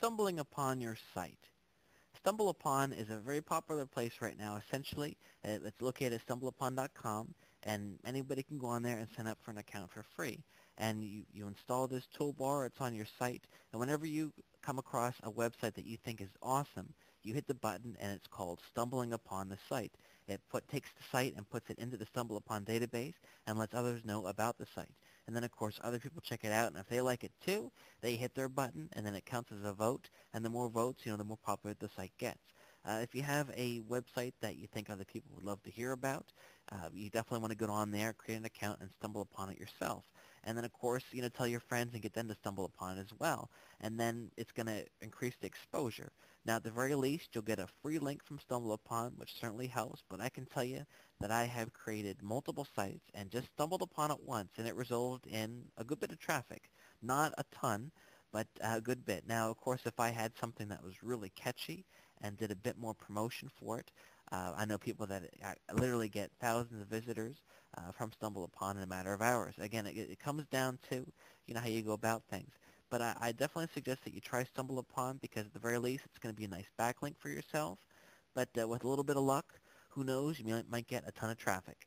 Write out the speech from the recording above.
stumbling upon your site. StumbleUpon is a very popular place right now. Essentially, it's located at stumbleupon.com, and anybody can go on there and sign up for an account for free. And you install this toolbar, it's on your site, and whenever you come across a website that you think is awesome, you hit the button, and it's called Stumbling Upon the Site. Takes the site and puts it into the StumbleUpon database and lets others know about the site. And then, of course, other people check it out, and if they like it too, they hit their button, and then it counts as a vote, and the more votes, the more popular the site gets. If you have a website that you think other people would love to hear about, you definitely want to go on there, create an account, and stumble upon it yourself. And then, of course, tell your friends and get them to stumble upon it as well. And then it's going to increase the exposure. Now, at the very least, you'll get a free link from StumbleUpon, which certainly helps, but I can tell you that I have created multiple sites and just stumbled upon it once, and it resulted in a good bit of traffic. Not a ton, but a good bit. Now, of course, if I had something that was really catchy and did a bit more promotion for it, I know people that literally get thousands of visitors from StumbleUpon in a matter of hours. Again, it comes down to how you go about things. But I definitely suggest that you try StumbleUpon because at the very least it's going to be a nice backlink for yourself. But with a little bit of luck, who knows, you might get a ton of traffic.